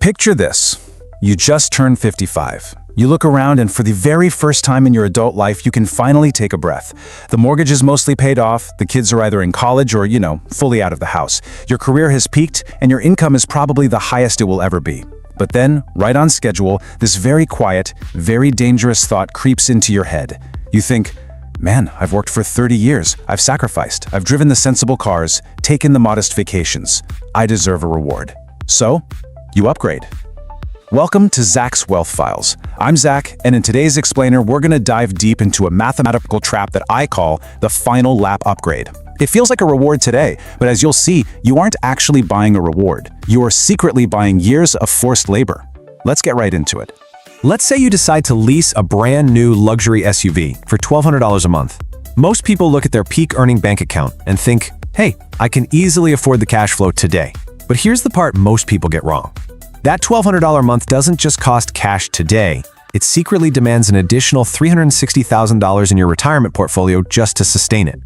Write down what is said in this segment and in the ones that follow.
Picture this. You just turned 55. You look around and for the very first time in your adult life, you can finally take a breath. The mortgage is mostly paid off, the kids are either in college or, fully out of the house. Your career has peaked and your income is probably the highest it will ever be. But then, right on schedule, this very quiet, very dangerous thought creeps into your head. You think, man, I've worked for 30 years. I've sacrificed. I've driven the sensible cars, taken the modest vacations. I deserve a reward. So, you upgrade. Welcome to Zach's Wealth Files. I'm Zach, and in today's explainer, we're going to dive deep into a mathematical trap that I call the final lap upgrade. It feels like a reward today, but as you'll see, you aren't actually buying a reward. You are secretly buying years of forced labor. Let's get right into it. Let's say you decide to lease a brand new luxury SUV for $1,200 a month. Most people look at their peak earning bank account and think, hey, I can easily afford the cash flow today. But here's the part most people get wrong. That $1,200 a month doesn't just cost cash today, it secretly demands an additional $360,000 in your retirement portfolio just to sustain it.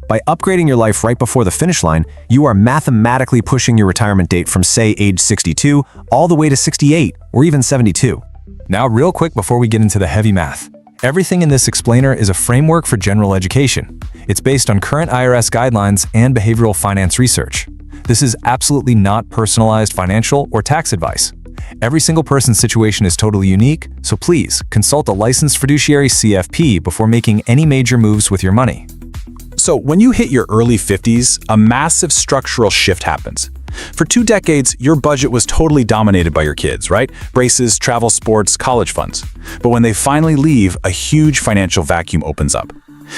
By upgrading your life right before the finish line, you are mathematically pushing your retirement date from, say, age 62 all the way to 68 or even 72. Now, real quick before we get into the heavy math. Everything in this explainer is a framework for general education. It's based on current IRS guidelines and behavioral finance research. This is absolutely not personalized financial or tax advice. Every single person's situation is totally unique, so please consult a licensed fiduciary CFP before making any major moves with your money. So when you hit your early 50s, a massive structural shift happens. For 2 decades, your budget was totally dominated by your kids, right? Braces, travel, sports, college funds. But when they finally leave, a huge financial vacuum opens up.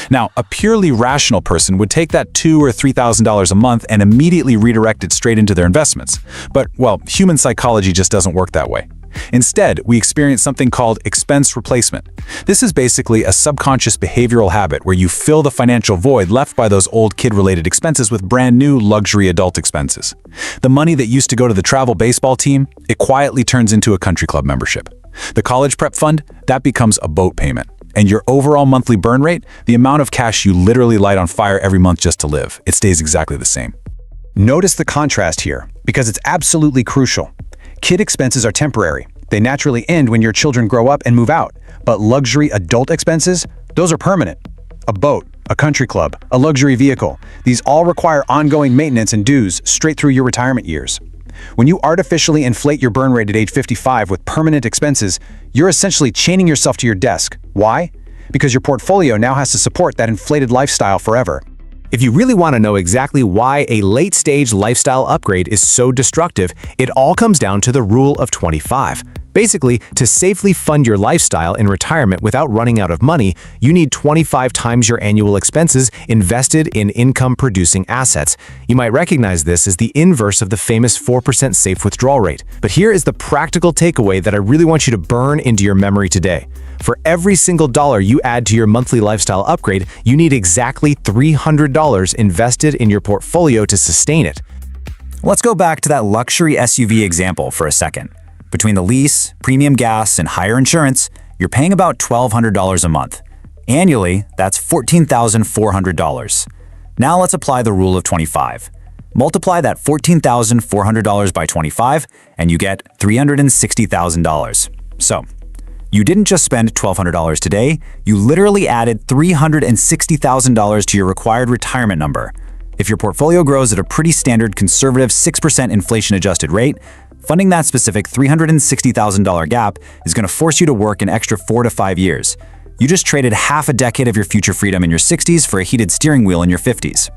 Now, a purely rational person would take that $2,000 or $3,000 a month and immediately redirect it straight into their investments. But, well, human psychology just doesn't work that way. Instead, we experience something called expense replacement. This is basically a subconscious behavioral habit where you fill the financial void left by those old kid-related expenses with brand new luxury adult expenses. The money that used to go to the travel baseball team, it quietly turns into a country club membership. The college prep fund, that becomes a boat payment. And your overall monthly burn rate, the amount of cash you literally light on fire every month just to live, it stays exactly the same. Notice the contrast here, because it's absolutely crucial. Kid expenses are temporary. They naturally end when your children grow up and move out. But luxury adult expenses, those are permanent. A boat, a country club, a luxury vehicle, these all require ongoing maintenance and dues straight through your retirement years. When you artificially inflate your burn rate at age 55 with permanent expenses, you're essentially chaining yourself to your desk. Why? Because your portfolio now has to support that inflated lifestyle forever. If you really want to know exactly why a late-stage lifestyle upgrade is so destructive, it all comes down to the rule of 25. Basically, to safely fund your lifestyle in retirement without running out of money, you need 25 times your annual expenses invested in income-producing assets. You might recognize this as the inverse of the famous 4% safe withdrawal rate. But here is the practical takeaway that I really want you to burn into your memory today. For every single dollar you add to your monthly lifestyle upgrade, you need exactly $300 invested in your portfolio to sustain it. Let's go back to that luxury SUV example for a second. Between the lease, premium gas, and higher insurance, you're paying about $1,200 a month. Annually, that's $14,400. Now let's apply the rule of 25. Multiply that $14,400 by 25, and you get $360,000. So, you didn't just spend $1,200 today, you literally added $360,000 to your required retirement number. If your portfolio grows at a pretty standard conservative 6% inflation-adjusted rate, funding that specific $360,000 gap is going to force you to work an extra 4 to 5 years. You just traded half a decade of your future freedom in your 60s for a heated steering wheel in your 50s.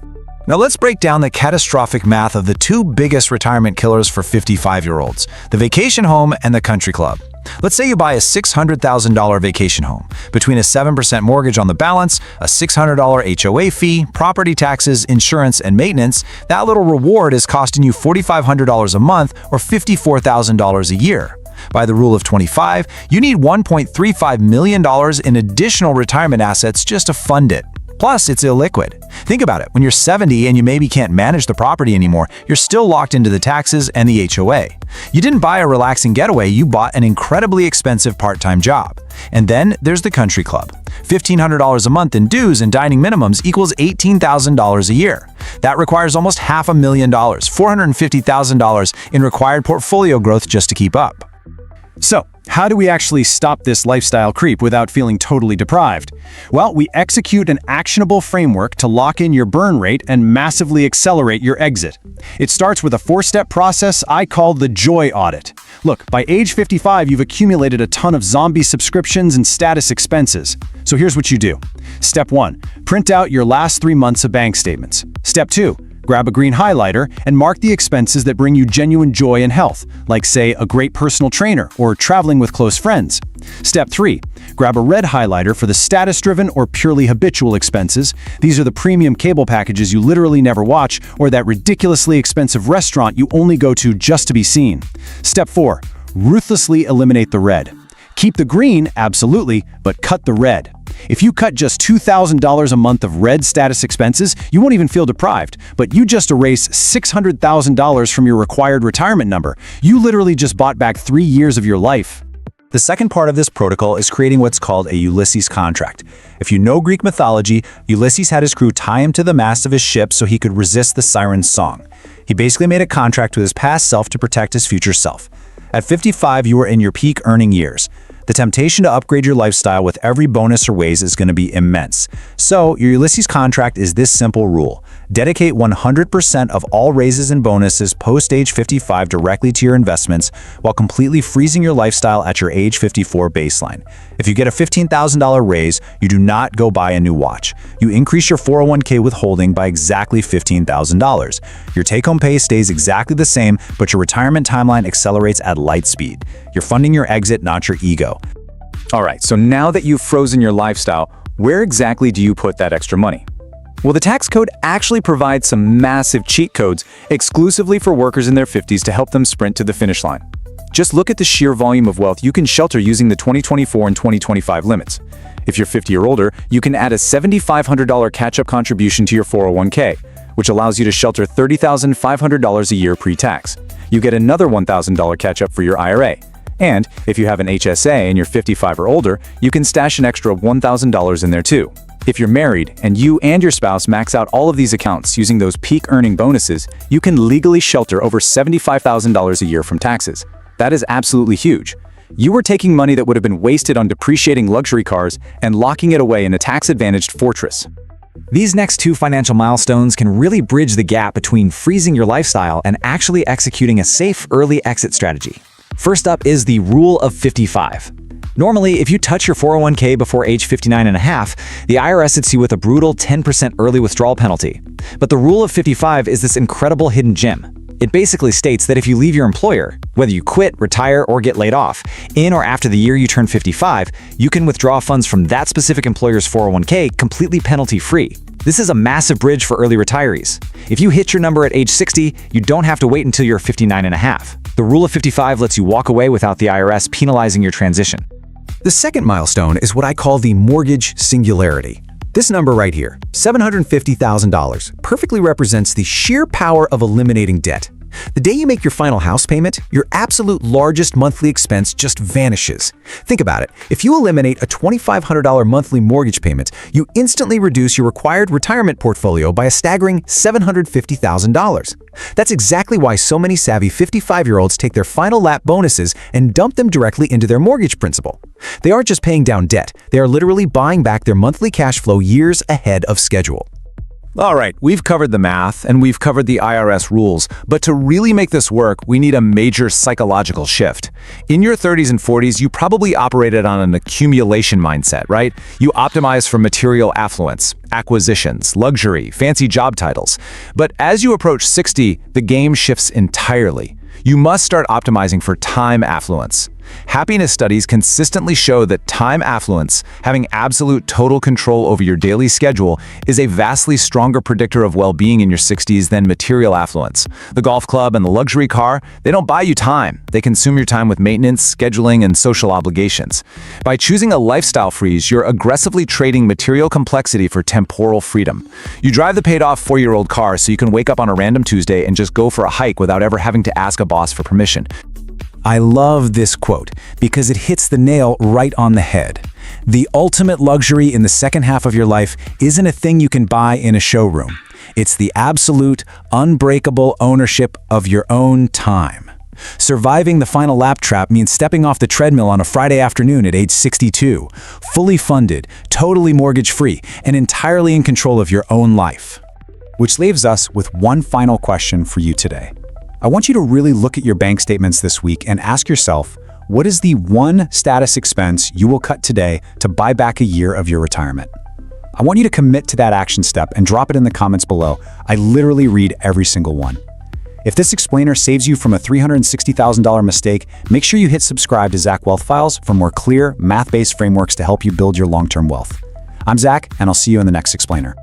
Now let's break down the catastrophic math of the 2 biggest retirement killers for 55-year-olds, the vacation home and the country club. Let's say you buy a $600,000 vacation home. Between a 7% mortgage on the balance, a $600 HOA fee, property taxes, insurance, and maintenance, that little reward is costing you $4,500 a month or $54,000 a year. By the rule of 25, you need $1.35 million in additional retirement assets just to fund it. Plus, it's illiquid. Think about it. When you're 70 and you maybe can't manage the property anymore, you're still locked into the taxes and the HOA. You didn't buy a relaxing getaway, you bought an incredibly expensive part-time job. And then there's the country club. $1,500 a month in dues and dining minimums equals $18,000 a year. That requires almost $500,000, $450,000 in required portfolio growth just to keep up. So, how do we actually stop this lifestyle creep without feeling totally deprived? Well, we execute an actionable framework to lock in your burn rate and massively accelerate your exit. It starts with a 4-step process I call the joy audit. Look, by age 55, you've accumulated a ton of zombie subscriptions and status expenses. So here's what you do. Step 1, print out your last 3 months of bank statements. Step 2, grab a green highlighter and mark the expenses that bring you genuine joy and health, like say a great personal trainer or traveling with close friends. Step 3, grab a red highlighter for the status-driven or purely habitual expenses. These are the premium cable packages you literally never watch or that ridiculously expensive restaurant you only go to just to be seen. Step 4, ruthlessly eliminate the red. Keep the green, absolutely, but cut the red. If you cut just $2,000 a month of red status expenses, you won't even feel deprived, but you just erase $600,000 from your required retirement number. You literally just bought back 3 years of your life. The second part of this protocol is creating what's called a Ulysses contract. If you know Greek mythology, Ulysses had his crew tie him to the mast of his ship so he could resist the siren's song. He basically made a contract with his past self to protect his future self. At 55, you are in your peak earning years. The temptation to upgrade your lifestyle with every bonus or raise is going to be immense. So, your Ulysses contract is this simple rule. Dedicate 100% of all raises and bonuses post-age 55 directly to your investments while completely freezing your lifestyle at your age 54 baseline. If you get a $15,000 raise, you do not go buy a new watch. You increase your 401k withholding by exactly $15,000. Your take-home pay stays exactly the same, but your retirement timeline accelerates at light speed. You're funding your exit, not your ego. All right, so now that you've frozen your lifestyle, where exactly do you put that extra money? Well, the tax code actually provides some massive cheat codes exclusively for workers in their 50s to help them sprint to the finish line. Just look at the sheer volume of wealth you can shelter using the 2024 and 2025 limits. If you're 50 or older, you can add a $7,500 catch-up contribution to your 401k, which allows you to shelter $30,500 a year pre-tax. You get another $1,000 catch-up for your IRA. And if you have an HSA and you're 55 or older, you can stash an extra $1,000 in there too. If you're married and you and your spouse max out all of these accounts using those peak earning bonuses, you can legally shelter over $75,000 a year from taxes. That is absolutely huge. You are taking money that would have been wasted on depreciating luxury cars and locking it away in a tax-advantaged fortress. These next 2 financial milestones can really bridge the gap between freezing your lifestyle and actually executing a safe early exit strategy. First up is the Rule of 55. Normally, if you touch your 401k before age 59 and a half, the IRS hits you with a brutal 10% early withdrawal penalty. But the Rule of 55 is this incredible hidden gem. It basically states that if you leave your employer, whether you quit, retire, or get laid off, in or after the year you turn 55, you can withdraw funds from that specific employer's 401k completely penalty-free. This is a massive bridge for early retirees. If you hit your number at age 60, you don't have to wait until you're 59 and a half. The Rule of 55 lets you walk away without the IRS penalizing your transition. The second milestone is what I call the mortgage singularity. This number right here, $750,000, perfectly represents the sheer power of eliminating debt. The day you make your final house payment, your absolute largest monthly expense just vanishes. Think about it. If you eliminate a $2,500 monthly mortgage payment, you instantly reduce your required retirement portfolio by a staggering $750,000. That's exactly why so many savvy 55-year-olds take their final lap bonuses and dump them directly into their mortgage principal. They aren't just paying down debt, they are literally buying back their monthly cash flow years ahead of schedule. All right, we've covered the math and we've covered the IRS rules, but to really make this work, we need a major psychological shift. In your 30s and 40s, you probably operated on an accumulation mindset, right? You optimize for material affluence, acquisitions, luxury, fancy job titles. But as you approach 60, the game shifts entirely. You must start optimizing for time affluence. Happiness studies consistently show that time affluence, having absolute total control over your daily schedule, is a vastly stronger predictor of well-being in your 60s than material affluence. The golf club and the luxury car, they don't buy you time. They consume your time with maintenance, scheduling, and social obligations. By choosing a lifestyle freeze, you're aggressively trading material complexity for temporal freedom. You drive the paid-off 4-year-old car so you can wake up on a random Tuesday and just go for a hike without ever having to ask a boss for permission. I love this quote because it hits the nail right on the head. The ultimate luxury in the second half of your life isn't a thing you can buy in a showroom. It's the absolute, unbreakable ownership of your own time. Surviving the final lap trap means stepping off the treadmill on a Friday afternoon at age 62, fully funded, totally mortgage-free, and entirely in control of your own life. Which leaves us with one final question for you today. I want you to really look at your bank statements this week and ask yourself, what is the one status expense you will cut today to buy back a year of your retirement? I want you to commit to that action step and drop it in the comments below. I literally read every single one. If this explainer saves you from a $360,000 mistake, make sure you hit subscribe to Zach Wealth Files for more clear, math-based frameworks to help you build your long-term wealth. I'm Zach, and I'll see you in the next explainer.